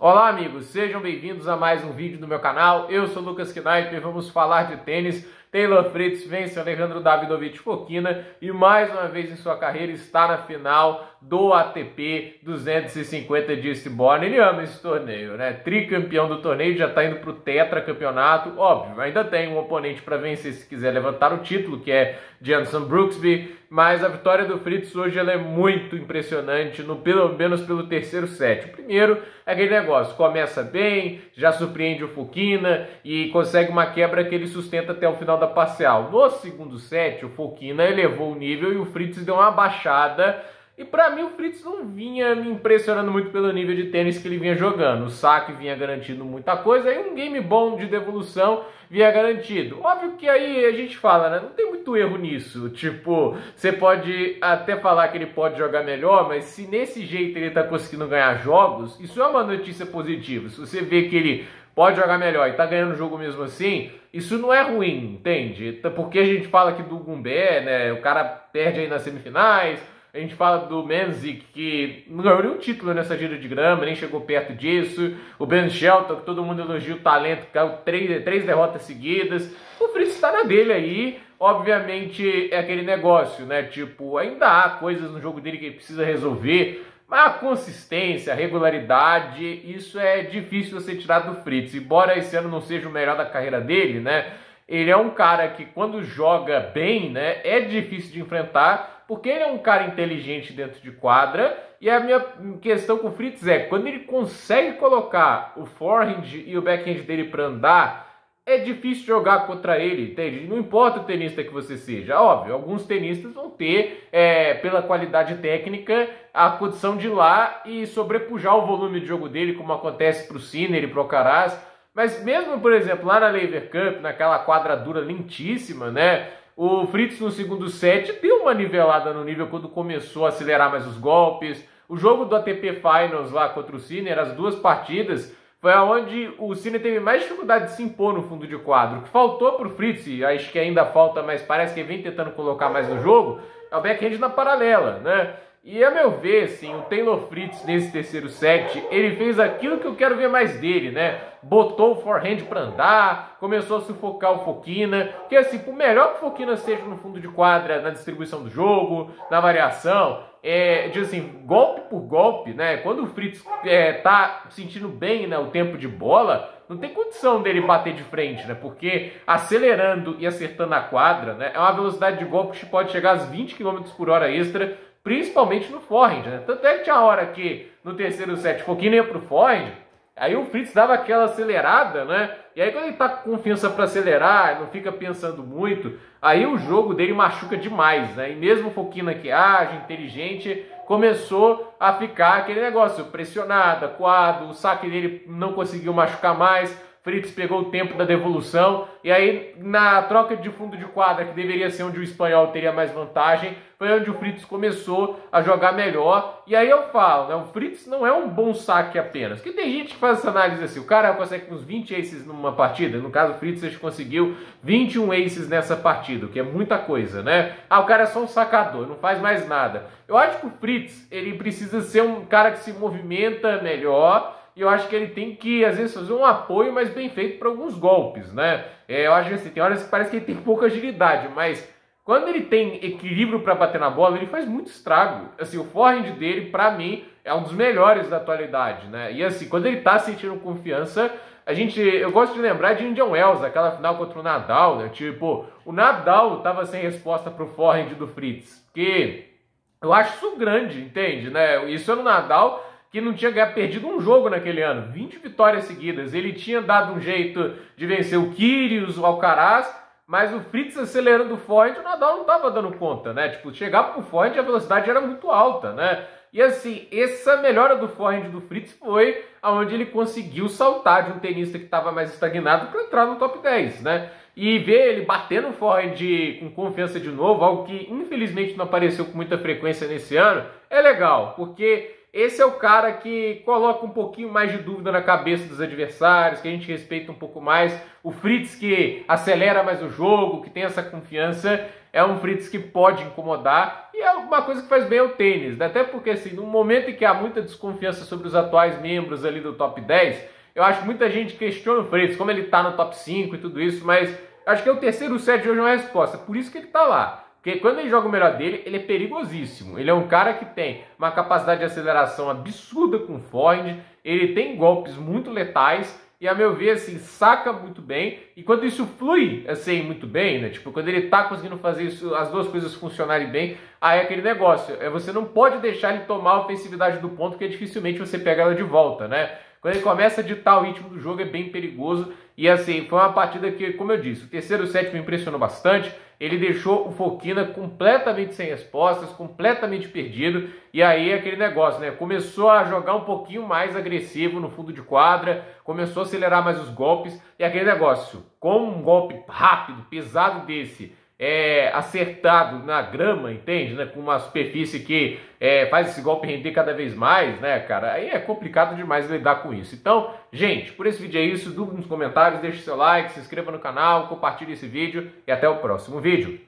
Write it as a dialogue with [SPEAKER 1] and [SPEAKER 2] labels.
[SPEAKER 1] Olá amigos, sejam bem-vindos a mais um vídeo do meu canal. Eu sou Lucas Knipe e vamos falar de tênis. Taylor Fritz vence Alejandro Davidovich Fokina e mais uma vez em sua carreira está na final do ATP 250 de Eastbourne. Ele ama esse torneio, né? Tricampeão do torneio, já está indo para o tetracampeonato. Óbvio, ainda tem um oponente para vencer se quiser levantar o título, que é Janson Brooksby, mas a vitória do Fritz hoje ela é muito impressionante, pelo menos pelo terceiro set. O primeiro é aquele negócio, começa bem, já surpreende o Fokina e consegue uma quebra que ele sustenta até o final da parcial. No segundo set, o Fokina elevou o nível e o Fritz deu uma baixada. E pra mim o Fritz não vinha me impressionando muito pelo nível de tênis que ele vinha jogando. O saque vinha garantindo muita coisa, e um game bom de devolução vinha garantido. Óbvio que aí a gente fala, né? Não tem muito erro nisso. Tipo, você pode até falar que ele pode jogar melhor, mas se nesse jeito ele tá conseguindo ganhar jogos, isso é uma notícia positiva. Se você vê que ele pode jogar melhor e tá ganhando o jogo mesmo assim, isso não é ruim, entende? Porque a gente fala aqui do Gumbé, né? O cara perde aí nas semifinais. A gente fala do Menzik, que não ganhou nenhum título nessa gira de grama, nem chegou perto disso. O Ben Shelton, que todo mundo elogia o talento, caiu três derrotas seguidas. O Fritz está na dele aí. Obviamente é aquele negócio, né? Tipo, ainda há coisas no jogo dele que ele precisa resolver. Mas a consistência, a regularidade, isso é difícil você tirar do Fritz. Embora esse ano não seja o melhor da carreira dele, né? Ele é um cara que quando joga bem, né? É difícil de enfrentar. Porque ele é um cara inteligente dentro de quadra, e a minha questão com o Fritz é, quando ele consegue colocar o forehand e o backhand dele para andar, é difícil jogar contra ele, entende? Não importa o tenista que você seja, óbvio, alguns tenistas vão ter, pela qualidade técnica, a condição de ir lá e sobrepujar o volume de jogo dele, como acontece para o Sinner e para o Alcaraz, mas mesmo, por exemplo, lá na Laver Cup, naquela quadradura lentíssima, né? O Fritz no segundo set deu uma nivelada no nível quando começou a acelerar mais os golpes. O jogo do ATP Finals lá contra o Sinner, as duas partidas, foi onde o Sinner teve mais dificuldade de se impor no fundo de quadro. O que faltou para o Fritz, acho que ainda falta, mas parece que ele vem tentando colocar mais no jogo, é o backhand na paralela, né? E a meu ver, assim, o Taylor Fritz nesse terceiro set, ele fez aquilo que eu quero ver mais dele, né? Botou o forehand para andar, começou a sufocar o Fokina, que assim, por melhor que o Fokina seja no fundo de quadra, na distribuição do jogo, na variação, de assim, golpe por golpe, né? Quando o Fritz tá sentindo bem, né, o tempo de bola, não tem condição dele bater de frente, né? Porque acelerando e acertando a quadra, né, é uma velocidade de golpe que pode chegar a 20 km por hora extra, principalmente no forehand, né? Tanto é que tinha hora que no terceiro set o Fokina ia pro forehand, aí o Fritz dava aquela acelerada, né? E aí quando ele tá com confiança para acelerar, não fica pensando muito, aí o jogo dele machuca demais, né? E mesmo o Fokina que age, inteligente, começou a ficar aquele negócio pressionado, acuado, o saque dele não conseguiu machucar mais. Fritz pegou o tempo da devolução e aí na troca de fundo de quadra, que deveria ser onde o espanhol teria mais vantagem, foi onde o Fritz começou a jogar melhor. E aí eu falo, né, o Fritz não é um bom saque apenas, porque tem gente que faz essa análise assim, o cara consegue uns 20 aces numa partida, no caso o Fritz conseguiu 21 aces nessa partida, o que é muita coisa, né? Ah, o cara é só um sacador, não faz mais nada. Eu acho que o Fritz, ele precisa ser um cara que se movimenta melhor. E eu acho que ele tem que, às vezes, fazer um apoio mais bem feito para alguns golpes, né? Eu acho que assim, tem horas que parece que ele tem pouca agilidade, mas quando ele tem equilíbrio para bater na bola, ele faz muito estrago. Assim, o forehand dele, para mim, é um dos melhores da atualidade, né? E assim, quando ele tá sentindo confiança, eu gosto de lembrar de Indian Wells, aquela final contra o Nadal, né? Tipo, o Nadal tava sem resposta pro forehand do Fritz, que eu acho isso grande, entende, né? Isso é no Nadal, que não tinha perdido um jogo naquele ano, 20 vitórias seguidas. Ele tinha dado um jeito de vencer o Kyrgios, o Alcaraz, mas o Fritz acelerando o forehand, o Nadal não estava dando conta, né? Tipo, chegar pro forehand a velocidade era muito alta, né? E assim, essa melhora do forehand do Fritz foi aonde ele conseguiu saltar de um tenista que estava mais estagnado para entrar no top 10, né? E ver ele batendo o forehand com confiança de novo, algo que infelizmente não apareceu com muita frequência nesse ano, é legal, porque esse é o cara que coloca um pouquinho mais de dúvida na cabeça dos adversários, que a gente respeita um pouco mais. O Fritz que acelera mais o jogo, que tem essa confiança, é um Fritz que pode incomodar e é uma coisa que faz bem ao tênis, né? Até porque assim, no momento em que há muita desconfiança sobre os atuais membros ali do top 10, eu acho que muita gente questiona o Fritz, como ele tá no top 5 e tudo isso, mas acho que é o terceiro set de hoje uma resposta, por isso que ele tá lá. Porque quando ele joga o melhor dele, ele é perigosíssimo. Ele é um cara que tem uma capacidade de aceleração absurda com forehand, ele tem golpes muito letais e, a meu ver, assim, saca muito bem. E quando isso flui, assim, muito bem, né? Tipo, quando ele tá conseguindo fazer isso, as duas coisas funcionarem bem, aí é aquele negócio. Você não pode deixar ele tomar a ofensividade do ponto, porque dificilmente você pega ela de volta, né? Quando ele começa a ditar o ritmo do jogo, é bem perigoso. E assim, foi uma partida que, como eu disse, o terceiro set me impressionou bastante. Ele deixou o Fokina completamente sem respostas, completamente perdido. E aí aquele negócio, né? Começou a jogar um pouquinho mais agressivo no fundo de quadra, começou a acelerar mais os golpes. E aquele negócio, com um golpe rápido, pesado desse, acertado na grama, entende? Né? Com uma superfície que faz esse golpe render cada vez mais, né, cara? Aí é complicado demais lidar com isso. Então, gente, por esse vídeo é isso. Dúvida nos comentários, deixe seu like, se inscreva no canal, compartilhe esse vídeo e até o próximo vídeo.